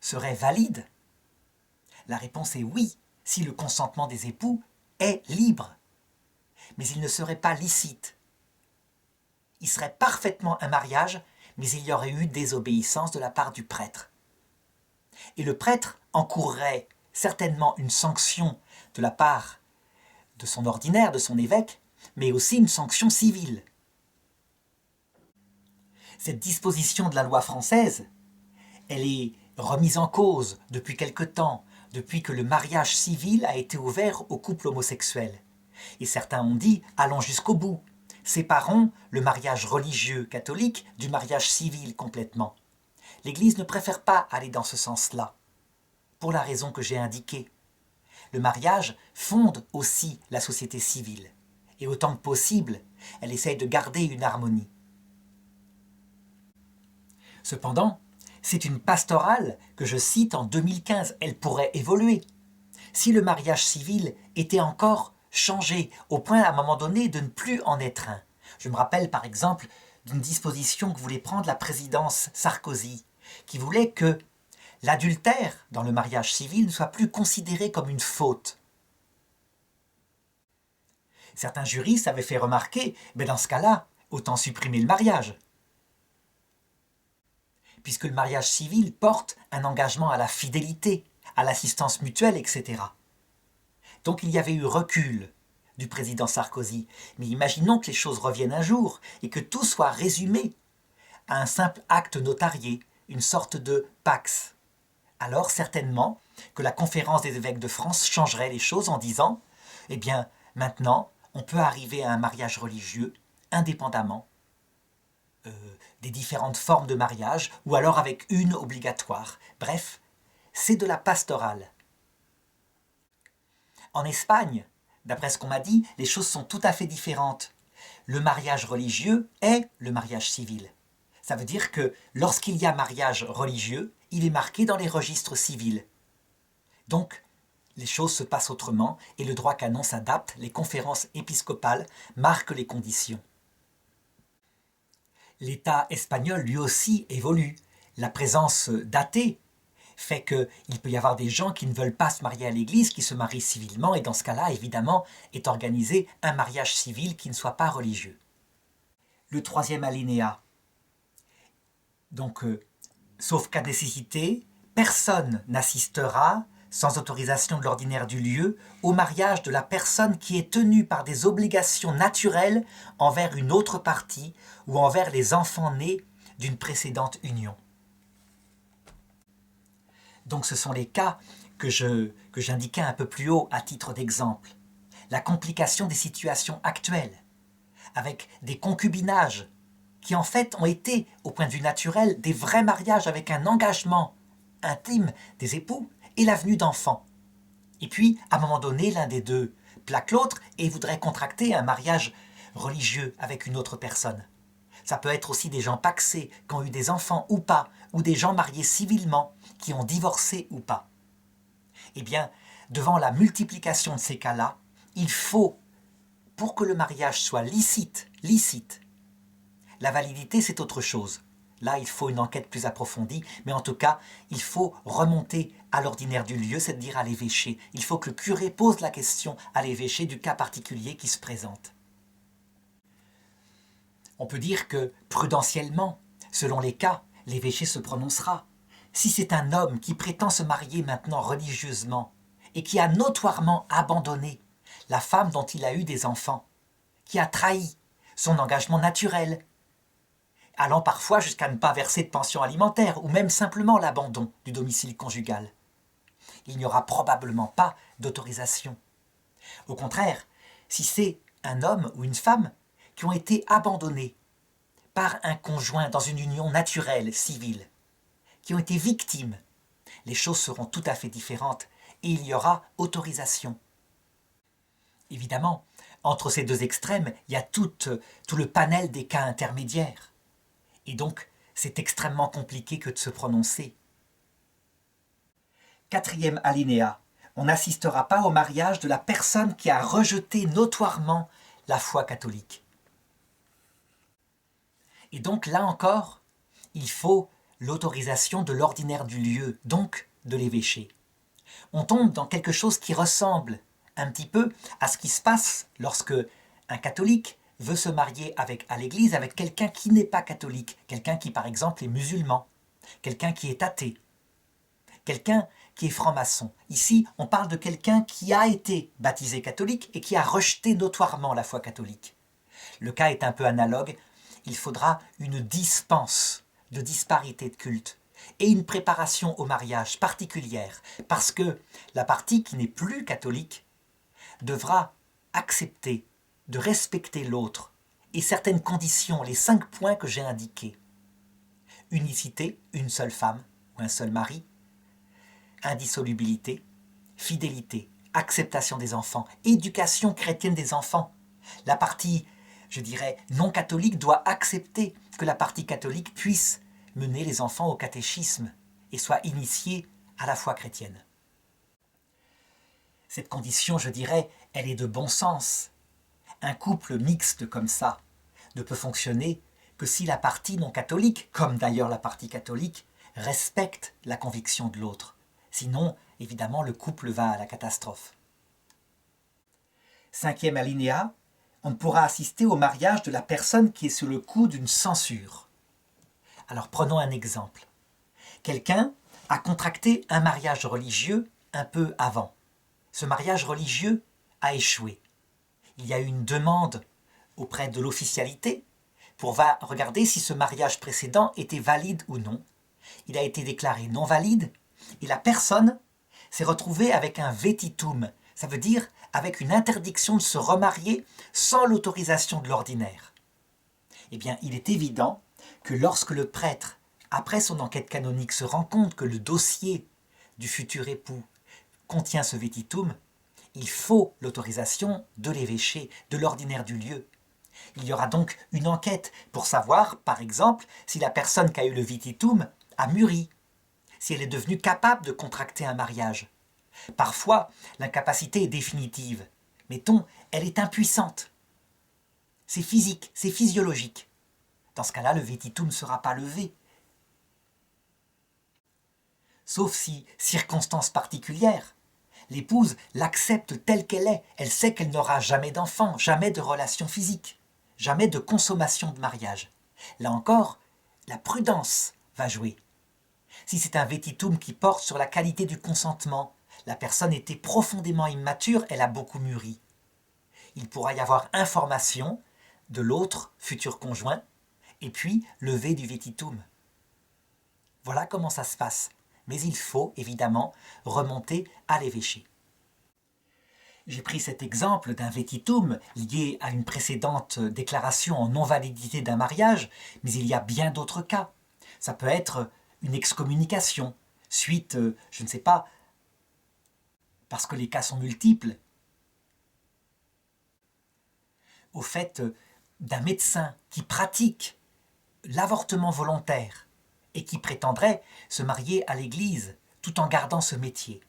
serait valide? La réponse est oui, si le consentement des époux est libre. Mais il ne serait pas licite. Il serait parfaitement un mariage, mais il y aurait eu désobéissance de la part du prêtre. Et le prêtre encourrait certainement une sanction de la part de son ordinaire, de son évêque, mais aussi une sanction civile. Cette disposition de la loi française, elle est remise en cause depuis quelque temps, depuis que le mariage civil a été ouvert aux couples homosexuels. Et certains ont dit, allons jusqu'au bout, séparons le mariage religieux catholique du mariage civil complètement. L'Église ne préfère pas aller dans ce sens-là, pour la raison que j'ai indiquée. Le mariage fonde aussi la société civile, et autant que possible, elle essaye de garder une harmonie. Cependant, c'est une pastorale que je cite en 2015, elle pourrait évoluer. Si le mariage civil était encore changé au point à un moment donné de ne plus en être un. Je me rappelle par exemple d'une disposition que voulait prendre la présidence Sarkozy, qui voulait que l'adultère dans le mariage civil ne soit plus considéré comme une faute. Certains juristes avaient fait remarquer, mais dans ce cas-là, autant supprimer le mariage. Puisque le mariage civil porte un engagement à la fidélité, à l'assistance mutuelle, etc. Donc il y avait eu recul du président Sarkozy. Mais imaginons que les choses reviennent un jour et que tout soit résumé à un simple acte notarié, une sorte de pax. Alors certainement que la conférence des évêques de France changerait les choses en disant « Eh bien, maintenant, on peut arriver à un mariage religieux indépendamment des différentes formes de mariage, ou alors avec une obligatoire. Bref, c'est de la pastorale. » En Espagne, d'après ce qu'on m'a dit, les choses sont tout à fait différentes. Le mariage religieux est le mariage civil. Ça veut dire que lorsqu'il y a mariage religieux, il est marqué dans les registres civils. Donc, les choses se passent autrement et le droit canon s'adapte, les conférences épiscopales marquent les conditions. L'État espagnol, lui aussi, évolue. La présence d'athées fait qu'il peut y avoir des gens qui ne veulent pas se marier à l'église, qui se marient civilement, et dans ce cas-là, évidemment, est organisé un mariage civil qui ne soit pas religieux. Le troisième alinéa. Donc, sauf cas de nécessité, personne n'assistera, sans autorisation de l'ordinaire du lieu, au mariage de la personne qui est tenue par des obligations naturelles envers une autre partie ou envers les enfants nés d'une précédente union. Donc ce sont les cas que j'indiquais un peu plus haut à titre d'exemple. La complication des situations actuelles, avec des concubinages qui en fait ont été, au point de vue naturel, des vrais mariages avec un engagement intime des époux et la venue d'enfants. Et puis, à un moment donné, l'un des deux plaque l'autre et voudrait contracter un mariage religieux avec une autre personne. Ça peut être aussi des gens pacsés qui ont eu des enfants ou pas, ou des gens mariés civilement qui ont divorcé ou pas. Eh bien, devant la multiplication de ces cas-là, il faut, pour que le mariage soit licite, la validité c'est autre chose. Là, il faut une enquête plus approfondie, mais en tout cas, il faut remonter à l'ordinaire du lieu, c'est-à-dire à l'évêché. Il faut que le curé pose la question à l'évêché du cas particulier qui se présente. On peut dire que, prudentiellement, selon les cas, l'évêché se prononcera. Si c'est un homme qui prétend se marier maintenant religieusement et qui a notoirement abandonné la femme dont il a eu des enfants, qui a trahi son engagement naturel, allant parfois jusqu'à ne pas verser de pension alimentaire ou même simplement l'abandon du domicile conjugal, il n'y aura probablement pas d'autorisation. Au contraire, si c'est un homme ou une femme qui ont été abandonnés par un conjoint dans une union naturelle, civile, qui ont été victimes, les choses seront tout à fait différentes et il y aura autorisation. Évidemment, entre ces deux extrêmes, il y a tout le panel des cas intermédiaires. Et donc, c'est extrêmement compliqué que de se prononcer. Quatrième alinéa. On n'assistera pas au mariage de la personne qui a rejeté notoirement la foi catholique. Et donc, là encore, il faut l'autorisation de l'ordinaire du lieu, donc de l'évêché. On tombe dans quelque chose qui ressemble un petit peu à ce qui se passe lorsque un catholique veut se marier à l'église avec quelqu'un qui n'est pas catholique, quelqu'un qui par exemple est musulman, quelqu'un qui est athée, quelqu'un qui est franc-maçon. Ici, on parle de quelqu'un qui a été baptisé catholique et qui a rejeté notoirement la foi catholique. Le cas est un peu analogue, il faudra une dispense de disparité de culte et une préparation au mariage particulière, parce que la partie qui n'est plus catholique devra accepter de respecter l'autre et certaines conditions, les 5 points que j'ai indiqués. Unicité, une seule femme ou un seul mari. Indissolubilité, fidélité, acceptation des enfants, éducation chrétienne des enfants. La partie, je dirais, non catholique doit accepter que la partie catholique puisse mener les enfants au catéchisme et soit initiée à la foi chrétienne. Cette condition, je dirais, elle est de bon sens. Un couple mixte comme ça ne peut fonctionner que si la partie non catholique, comme d'ailleurs la partie catholique, respecte la conviction de l'autre. Sinon, évidemment, le couple va à la catastrophe. 5e alinéa, on ne pourra assister au mariage de la personne qui est sous le coup d'une censure. Alors prenons un exemple. Quelqu'un a contracté un mariage religieux un peu avant. Ce mariage religieux a échoué. Il y a eu une demande auprès de l'officialité pour regarder si ce mariage précédent était valide ou non. Il a été déclaré non valide et la personne s'est retrouvée avec un vetitum, ça veut dire avec une interdiction de se remarier sans l'autorisation de l'ordinaire. Eh bien, il est évident que lorsque le prêtre, après son enquête canonique, se rend compte que le dossier du futur époux contient ce vetitum, il faut l'autorisation de l'évêché, de l'ordinaire du lieu. Il y aura donc une enquête pour savoir, par exemple, si la personne qui a eu le vititum a mûri, si elle est devenue capable de contracter un mariage. Parfois, l'incapacité est définitive. Mettons, elle est impuissante. C'est physique, c'est physiologique. Dans ce cas-là, le vetitum ne sera pas levé. Sauf si, circonstance particulière, l'épouse l'accepte telle qu'elle est. Elle sait qu'elle n'aura jamais d'enfant, jamais de relation physique, jamais de consommation de mariage. Là encore, la prudence va jouer. Si c'est un vetitum qui porte sur la qualité du consentement, la personne était profondément immature, elle a beaucoup mûri. Il pourra y avoir information de l'autre futur conjoint, et puis lever du vetitum. Voilà comment ça se passe. Mais il faut évidemment remonter à l'évêché. J'ai pris cet exemple d'un vetitum lié à une précédente déclaration en non-validité d'un mariage, mais il y a bien d'autres cas. Ça peut être une excommunication, suite, je ne sais pas, parce que les cas sont multiples, au fait d'un médecin qui pratique l'avortement volontaire et qui prétendrait se marier à l'Église tout en gardant ce métier.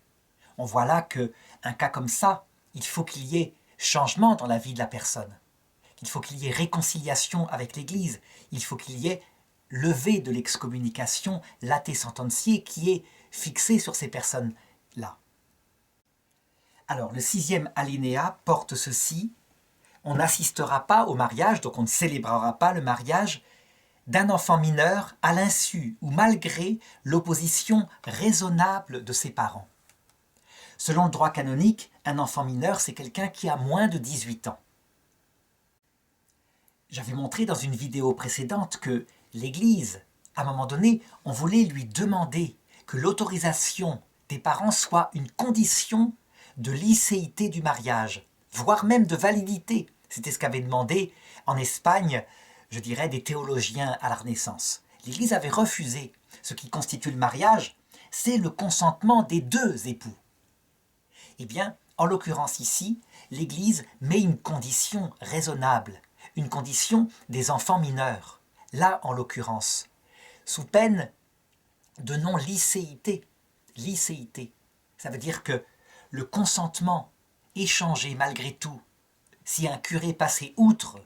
On voit là qu'un cas comme ça, il faut qu'il y ait changement dans la vie de la personne. Il faut qu'il y ait réconciliation avec l'Église. Il faut qu'il y ait levée de l'excommunication, late sententiae, qui est fixé sur ces personnes-là. Alors, le 6e alinéa porte ceci. On n'assistera pas au mariage, donc on ne célébrera pas le mariage d'un enfant mineur à l'insu ou malgré l'opposition raisonnable de ses parents. Selon le droit canonique, un enfant mineur, c'est quelqu'un qui a moins de 18 ans. J'avais montré dans une vidéo précédente que l'Église, à un moment donné, on voulait lui demander que l'autorisation des parents soit une condition de licéité du mariage, voire même de validité. C'était ce qu'avaient demandé en Espagne, je dirais, des théologiens à la Renaissance. L'Église avait refusé. Ce qui constitue le mariage, c'est le consentement des deux époux. Eh bien, en l'occurrence ici, l'Église met une condition raisonnable, une condition des enfants mineurs. Là, en l'occurrence, sous peine de non-licéité. Licéité, ça veut dire que le consentement échangé malgré tout, si un curé passait outre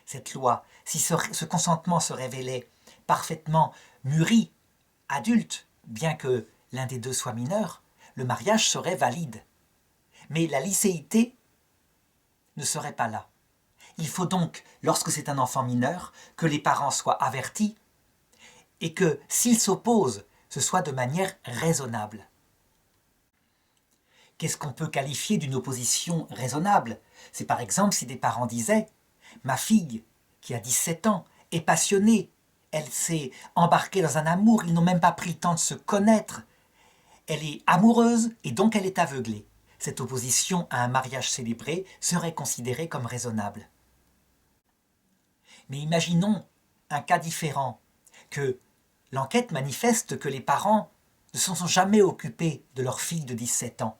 cette loi, si ce consentement se révélait parfaitement mûri, adulte, bien que l'un des deux soit mineur, le mariage serait valide. Mais la licéité ne serait pas là. Il faut donc, lorsque c'est un enfant mineur, que les parents soient avertis et que, s'ils s'opposent, ce soit de manière raisonnable. Qu'est-ce qu'on peut qualifier d'une opposition raisonnable? C'est par exemple si des parents disaient « Ma fille, qui a 17 ans, est passionnée, elle s'est embarquée dans un amour, ils n'ont même pas pris le temps de se connaître, elle est amoureuse et donc elle est aveuglée. » Cette opposition à un mariage célébré serait considérée comme raisonnable. Mais imaginons un cas différent, que l'enquête manifeste que les parents ne se sont jamais occupés de leur fille de 17 ans,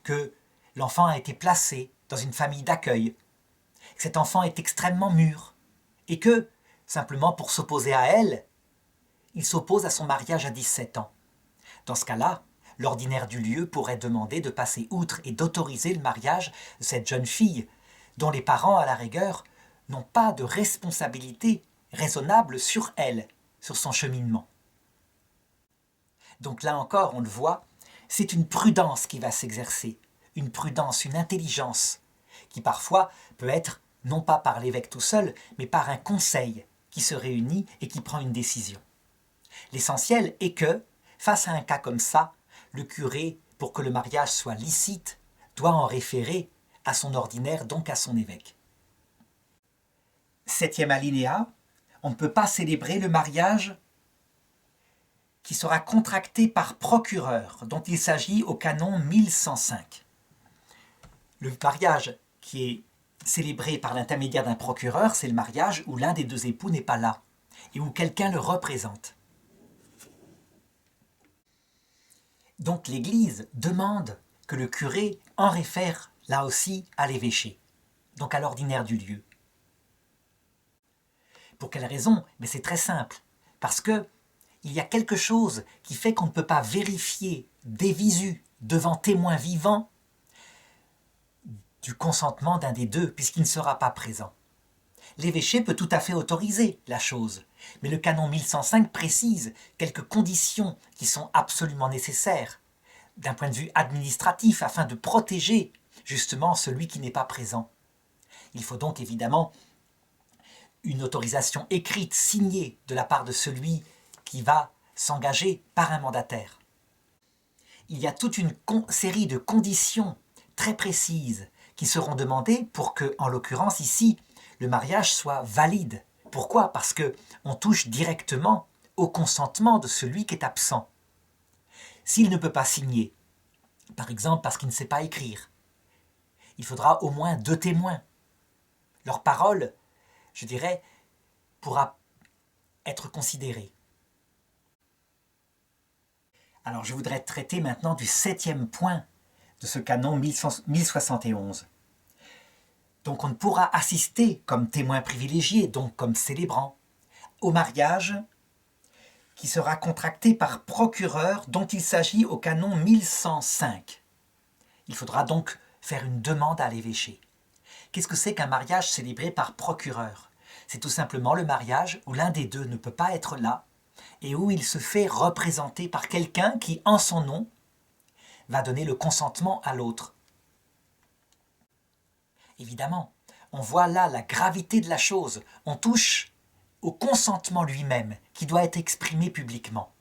que l'enfant a été placé dans une famille d'accueil, que cet enfant est extrêmement mûr, et que, simplement pour s'opposer à elle, il s'oppose à son mariage à 17 ans. Dans ce cas-là, l'ordinaire du lieu pourrait demander de passer outre et d'autoriser le mariage de cette jeune fille, dont les parents, à la rigueur, n'ont pas de responsabilité raisonnable sur elle, sur son cheminement. Donc là encore, on le voit, c'est une prudence qui va s'exercer, une prudence, une intelligence, qui parfois peut être, non pas par l'évêque tout seul, mais par un conseil qui se réunit et qui prend une décision. L'essentiel est que, face à un cas comme ça, le curé, pour que le mariage soit licite, doit en référer à son ordinaire, donc à son évêque. 7e alinéa, on ne peut pas célébrer le mariage qui sera contracté par procureur, dont il s'agit au canon 1105. Le mariage qui est célébré par l'intermédiaire d'un procureur, c'est le mariage où l'un des deux époux n'est pas là, et où quelqu'un le représente. Donc l'Église demande que le curé en réfère là aussi à l'évêché, donc à l'ordinaire du lieu. Pour quelle raison? Mais c'est très simple. Parce que il y a quelque chose qui fait qu'on ne peut pas vérifier des visus devant témoins vivants du consentement d'un des deux, puisqu'il ne sera pas présent. L'évêché peut tout à fait autoriser la chose, mais le canon 1105 précise quelques conditions qui sont absolument nécessaires d'un point de vue administratif afin de protéger justement celui qui n'est pas présent. Il faut donc évidemment une autorisation écrite, signée de la part de celui qui va s'engager par un mandataire. Il y a toute une série de conditions très précises qui seront demandées pour que, en l'occurrence ici, le mariage soit valide. Pourquoi? Parce qu'on touche directement au consentement de celui qui est absent. S'il ne peut pas signer, par exemple parce qu'il ne sait pas écrire, il faudra au moins 2 témoins. Leur parole, je dirais, pourra être considérée. Alors je voudrais traiter maintenant du 7e point de ce canon 1071. Donc on ne pourra assister comme témoin privilégié, donc comme célébrant, au mariage qui sera contracté par procureur dont il s'agit au canon 1105. Il faudra donc faire une demande à l'évêché. Qu'est-ce que c'est qu'un mariage célébré par procureur? C'est tout simplement le mariage où l'un des deux ne peut pas être là et où il se fait représenter par quelqu'un qui, en son nom, va donner le consentement à l'autre. Évidemment, on voit là la gravité de la chose. On touche au consentement lui-même qui doit être exprimé publiquement.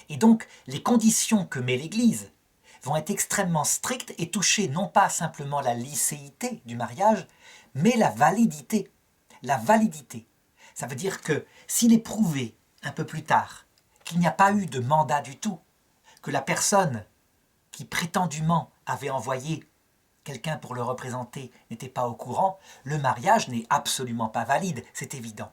Et donc, les conditions que met l'Église vont être extrêmement strictes et toucher non pas simplement la licéité du mariage, mais la validité. La validité. Ça veut dire que s'il est prouvé un peu plus tard qu'il n'y a pas eu de mandat du tout, que la personne qui prétendument avait envoyé quelqu'un pour le représenter n'était pas au courant, le mariage n'est absolument pas valide, c'est évident.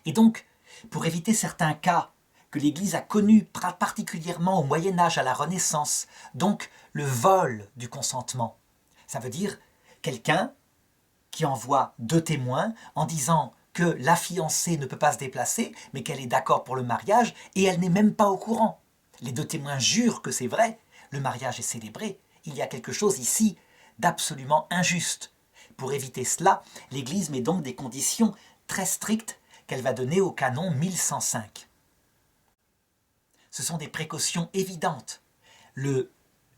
Et donc, pour éviter certains cas que l'Église a connus particulièrement au Moyen-Âge, à la Renaissance, donc le vol du consentement, ça veut dire quelqu'un qui envoie 2 témoins en disant que la fiancée ne peut pas se déplacer, mais qu'elle est d'accord pour le mariage, et elle n'est même pas au courant. Les 2 témoins jurent que c'est vrai, le mariage est célébré. Il y a quelque chose ici d'absolument injuste. Pour éviter cela, l'Église met donc des conditions très strictes qu'elle va donner au canon 1105. Ce sont des précautions évidentes. Le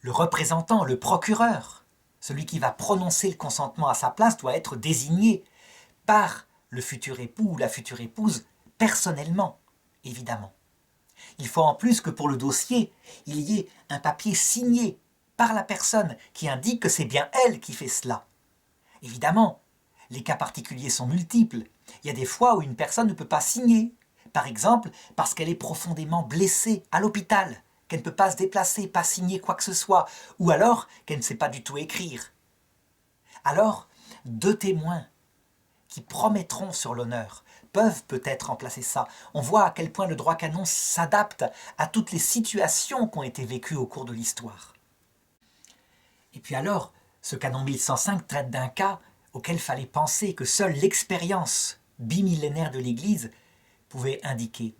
représentant, le procureur, celui qui va prononcer le consentement à sa place, doit être désigné par le futur époux ou la future épouse personnellement, évidemment. Il faut en plus que pour le dossier, il y ait un papier signé par la personne qui indique que c'est bien elle qui fait cela. Évidemment, les cas particuliers sont multiples. Il y a des fois où une personne ne peut pas signer, par exemple parce qu'elle est profondément blessée à l'hôpital, qu'elle ne peut pas se déplacer, pas signer quoi que ce soit, ou alors qu'elle ne sait pas du tout écrire. Alors, 2 témoins qui promettront sur l'honneur peuvent peut-être remplacer ça. On voit à quel point le droit canon s'adapte à toutes les situations qui ont été vécues au cours de l'histoire. Et puis alors, ce canon 1105 traite d'un cas auquel fallait penser que seule l'expérience bimillénaire de l'Église pouvait indiquer.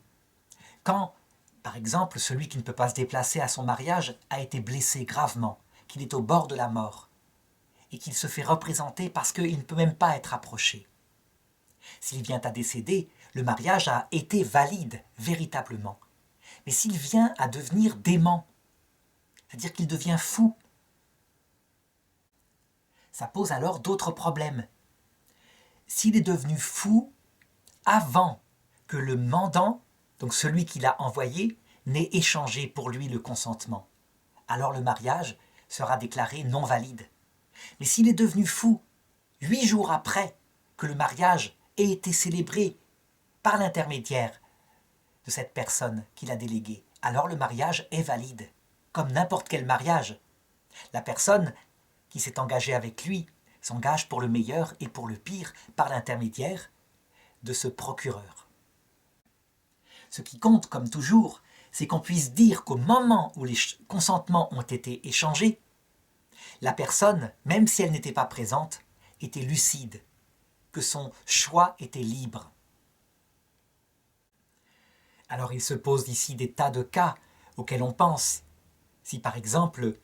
Quand, par exemple, celui qui ne peut pas se déplacer à son mariage a été blessé gravement, qu'il est au bord de la mort, et qu'il se fait représenter parce qu'il ne peut même pas être approché. S'il vient à décéder, le mariage a été valide, véritablement. Mais s'il vient à devenir dément, c'est-à-dire qu'il devient fou, ça pose alors d'autres problèmes. S'il est devenu fou avant que le mandant, donc celui qui l'a envoyé, n'ait échangé pour lui le consentement, alors le mariage sera déclaré non valide. Mais s'il est devenu fou 8 jours après que le mariage ait été célébré par l'intermédiaire de cette personne qu'il a déléguée, alors le mariage est valide, comme n'importe quel mariage. La personne qui s'est engagée avec lui s'engage pour le meilleur et pour le pire par l'intermédiaire de ce procureur. Ce qui compte, comme toujours, c'est qu'on puisse dire qu'au moment où les consentements ont été échangés, la personne, même si elle n'était pas présente, était lucide, que son choix était libre. Alors il se pose ici des tas de cas auxquels on pense. Si par exemple,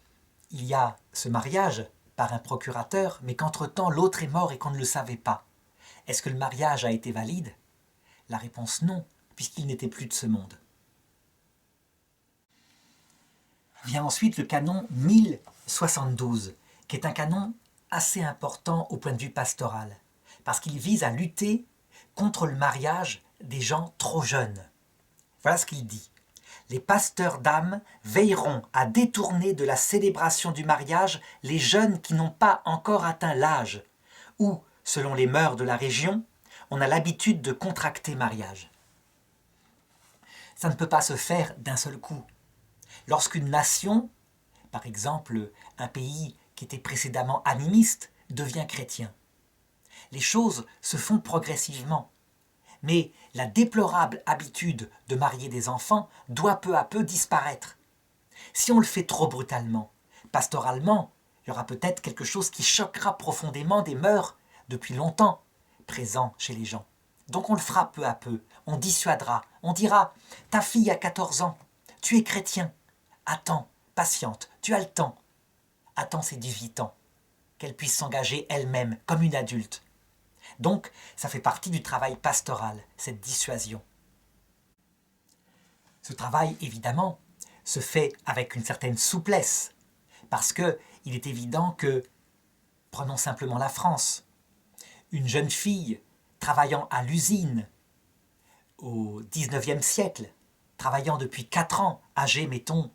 il y a ce mariage par un procurateur, mais qu'entre-temps l'autre est mort et qu'on ne le savait pas, est-ce que le mariage a été valide? La réponse non, puisqu'il n'était plus de ce monde. Vient ensuite le canon 1072, qui est un canon assez important au point de vue pastoral, parce qu'il vise à lutter contre le mariage des gens trop jeunes. Voilà ce qu'il dit. Les pasteurs d'âmes veilleront à détourner de la célébration du mariage les jeunes qui n'ont pas encore atteint l'âge, où, selon les mœurs de la région, on a l'habitude de contracter mariage. Ça ne peut pas se faire d'un seul coup. Lorsqu'une nation, par exemple un pays qui était précédemment animiste, devient chrétien, les choses se font progressivement. Mais la déplorable habitude de marier des enfants doit peu à peu disparaître. Si on le fait trop brutalement, pastoralement, il y aura peut-être quelque chose qui choquera profondément des mœurs depuis longtemps présents chez les gens. Donc on le fera peu à peu, on dissuadera, on dira « Ta fille a 14 ans, tu es chrétien, attends, patiente, tu as le temps, attends ses 18 ans, qu'elle puisse s'engager elle-même comme une adulte. » Donc, ça fait partie du travail pastoral, cette dissuasion. Ce travail, évidemment, se fait avec une certaine souplesse, parce qu'il est évident que, prenons simplement la France, une jeune fille travaillant à l'usine au XIXe siècle, travaillant depuis 4 ans, âgée, mettons,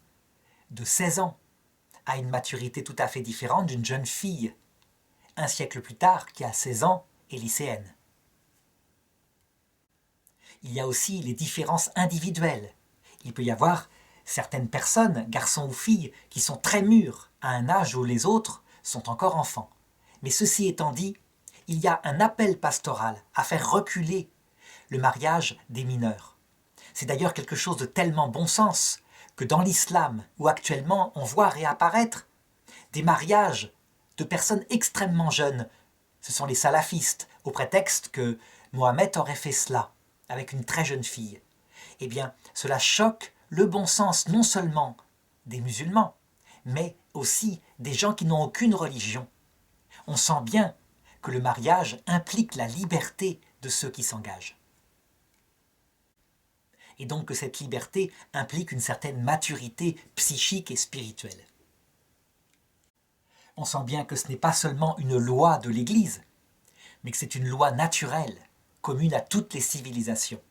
de 16 ans, a une maturité tout à fait différente d'une jeune fille, un siècle plus tard, qui a 16 ans, et lycéenne. Il y a aussi les différences individuelles. Il peut y avoir certaines personnes, garçons ou filles, qui sont très mûrs à un âge où les autres sont encore enfants. Mais ceci étant dit, il y a un appel pastoral à faire reculer le mariage des mineurs. C'est d'ailleurs quelque chose de tellement bon sens que dans l'islam, où actuellement on voit réapparaître des mariages de personnes extrêmement jeunes, ce sont les salafistes, au prétexte que Mohammed aurait fait cela avec une très jeune fille. Eh bien, cela choque le bon sens non seulement des musulmans, mais aussi des gens qui n'ont aucune religion. On sent bien que le mariage implique la liberté de ceux qui s'engagent. Et donc que cette liberté implique une certaine maturité psychique et spirituelle. On sent bien que ce n'est pas seulement une loi de l'Église, mais que c'est une loi naturelle, commune à toutes les civilisations.